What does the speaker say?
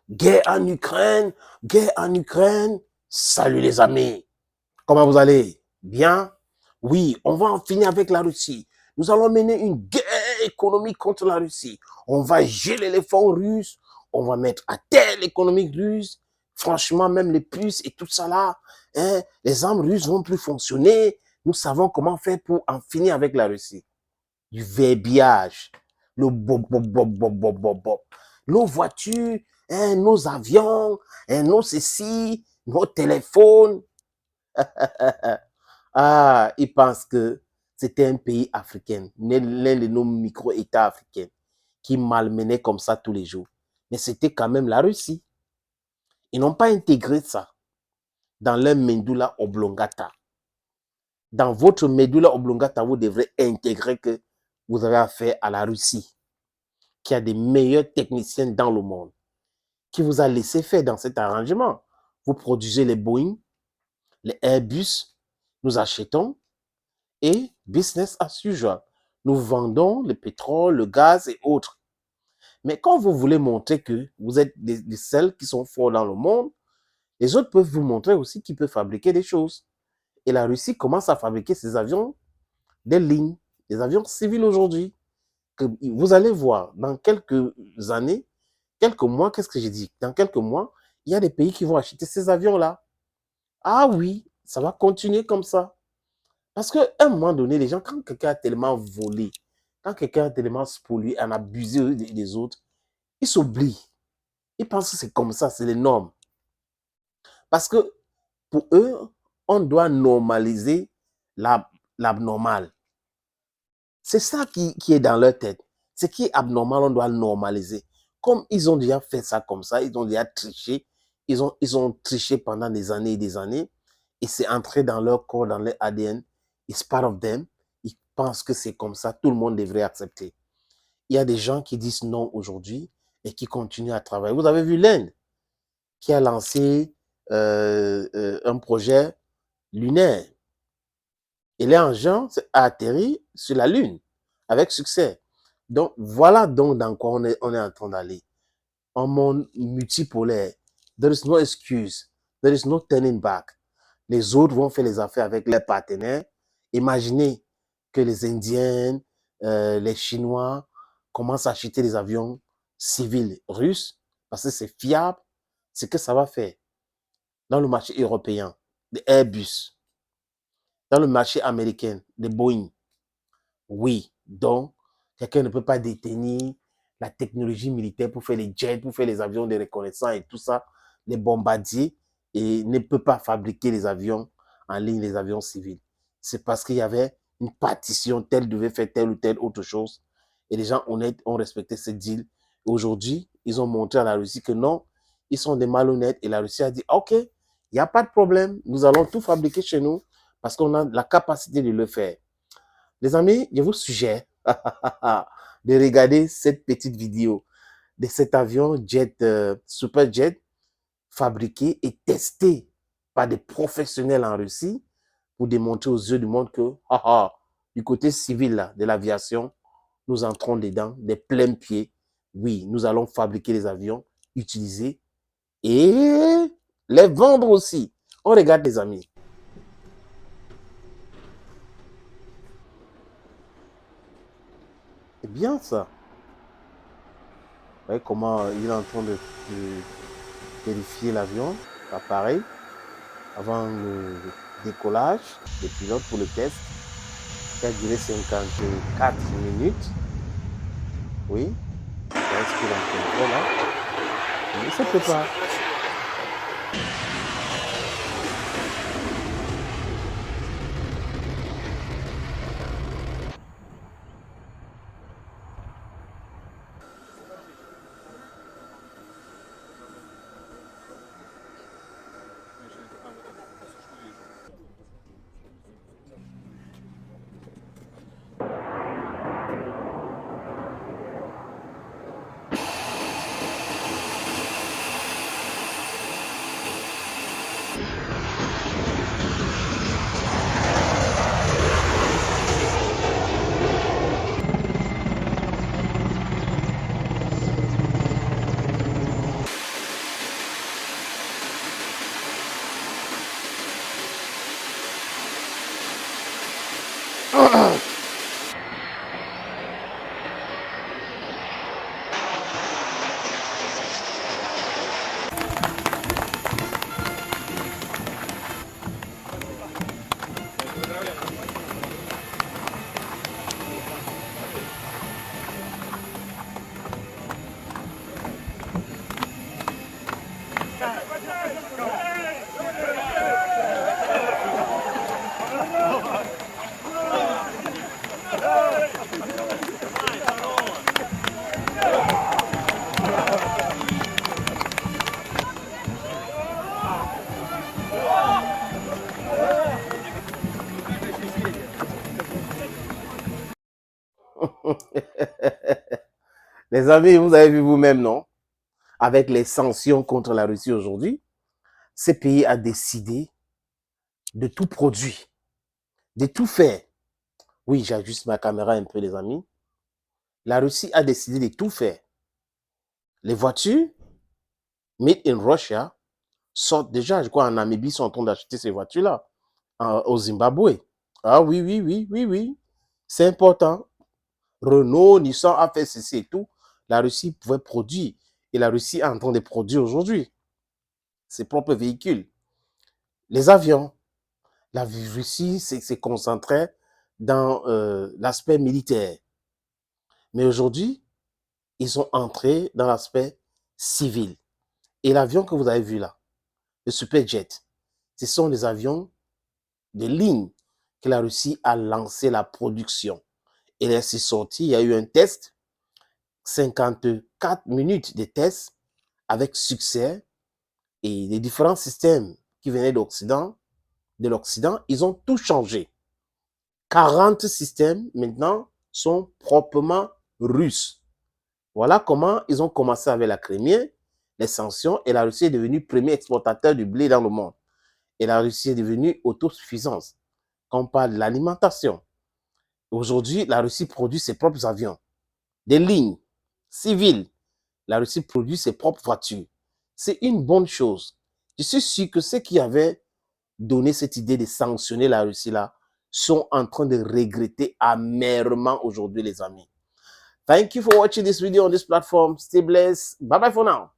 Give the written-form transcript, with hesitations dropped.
Guerre en Ukraine, guerre en Ukraine. Salut les amis. Comment vous allez? Bien? Oui, on va en finir avec la Russie. Nous allons mener une guerre économique contre la Russie. On va geler les fonds russes. On va mettre à terre l'économie russe. Franchement, même les puces et tout ça là, hein, les armes russes vont plus fonctionner. Nous savons comment faire pour en finir avec la Russie. Du verbiage, le bob, bob, bob, bob, bob, bob, bob. Nos voitures, hein, nos avions, hein, nos ceci, nos téléphones. Ah, ils pensent que c'était un pays africain, l'un de nos micro-États africains, qui malmenait comme ça tous les jours. Mais c'était quand même la Russie. Ils n'ont pas intégré ça dans leur medulla oblongata. Dans votre medulla oblongata, vous devrez intégrer que vous avez affaire à la Russie, qui a des meilleurs techniciens dans le monde, qui vous a laissé faire dans cet arrangement. Vous produisez les Boeing, les Airbus, nous achetons et business as usual. Nous vendons le pétrole, le gaz et autres. Mais quand vous voulez montrer que vous êtes des seuls qui sont forts dans le monde, les autres peuvent vous montrer aussi qu'ils peuvent fabriquer des choses. Et la Russie commence à fabriquer ses avions, des lignes, des avions civils aujourd'hui. Que vous allez voir dans quelques années, quelques mois, qu'est-ce que j'ai dit? Dans quelques mois, il y a des pays qui vont acheter ces avions-là. Ah oui, ça va continuer comme ça. Parce qu'à un moment donné, les gens, quand quelqu'un a tellement volé, quand quelqu'un a tellement spolié, en abusé des autres, ils s'oublient. Ils pensent que c'est comme ça, c'est les normes. Parce que pour eux, on doit normaliser l'abnormal. C'est ça qui est dans leur tête. Ce qui est abnormal, on doit le normaliser. Comme ils ont déjà fait ça comme ça, ils ont déjà triché, ils ont triché pendant des années et c'est entré dans leur corps, dans leur ADN. It's part of them. Ils pensent que c'est comme ça, tout le monde devrait accepter. Il y a des gens qui disent non aujourd'hui et qui continuent à travailler. Vous avez vu l'Inde qui a lancé un projet lunaire. Et l'engin a atterri sur la Lune avec succès. Donc, voilà donc dans quoi on est en train d'aller. Un monde multipolaire. There is no excuse. There is no turning back. Les autres vont faire les affaires avec leurs partenaires. Imaginez que les Indiens, les Chinois commencent à acheter des avions civils russes parce que c'est fiable. C'est que ça va faire dans le marché européen, des Airbus, dans le marché américain, des Boeing. Oui, donc, quelqu'un ne peut pas détenir la technologie militaire pour faire les jets, pour faire les avions de reconnaissance et tout ça, les bombardiers, et ne peut pas fabriquer les avions en ligne, les avions civils. C'est parce qu'il y avait une partition, tel devait faire telle ou telle autre chose. Et les gens honnêtes ont respecté ce deal. Aujourd'hui, ils ont montré à la Russie que non, ils sont des malhonnêtes. Et la Russie a dit, OK, il n'y a pas de problème, nous allons tout fabriquer chez nous parce qu'on a la capacité de le faire. Les amis, je vous suggère de regarder cette petite vidéo de cet avion jet, Superjet, fabriqué et testé par des professionnels en Russie pour démontrer aux yeux du monde que du côté civil là, de l'aviation, nous entrons dedans des pleins pieds. Oui, nous allons fabriquer les avions, utiliser et les vendre aussi. On regarde les amis. C'est bien ça. Vous voyez comment il est en train de vérifier l'avion, l'appareil, avant le décollage des pilotes pour le test, qui a duré 54 minutes. Oui, est-ce qu'il est en contrôle là? Il se prépare. Les amis, vous avez vu vous-même, non? Avec les sanctions contre la Russie aujourd'hui, ce pays a décidé de tout produire, de tout faire. Oui, j'ajuste ma caméra un peu, les amis. La Russie a décidé de tout faire. Les voitures made in Russia sortent déjà, je crois, en Namibie, sont en train d'acheter ces voitures-là. Au Zimbabwe. Ah oui, oui, oui, oui, oui. C'est important. Renault, Nissan a fait ceci et tout. La Russie pouvait produire. Et la Russie est en train de produire aujourd'hui ses propres véhicules. Les avions. La Russie s'est concentrée dans l'aspect militaire. Mais aujourd'hui, ils sont entrés dans l'aspect civil. Et l'avion que vous avez vu là, le Superjet, ce sont des avions de ligne que la Russie a lancé la production. Et là, c'est sorti, il y a eu un test, 54 minutes de test avec succès. Et les différents systèmes qui venaient de l'Occident, ils ont tout changé. 40 systèmes maintenant sont proprement russes. Voilà comment ils ont commencé avec la Crimée, les sanctions, et la Russie est devenue premier exportateur du blé dans le monde. Et la Russie est devenue autosuffisante. Quand on parle de l'alimentation, aujourd'hui, la Russie produit ses propres avions, des lignes civiles. La Russie produit ses propres voitures. C'est une bonne chose. Je suis sûr que ceux qui avaient donné cette idée de sanctionner la Russie là sont en train de regretter amèrement aujourd'hui, les amis. Thank you for watching this video on this platform. Stay blessed. Bye bye for now.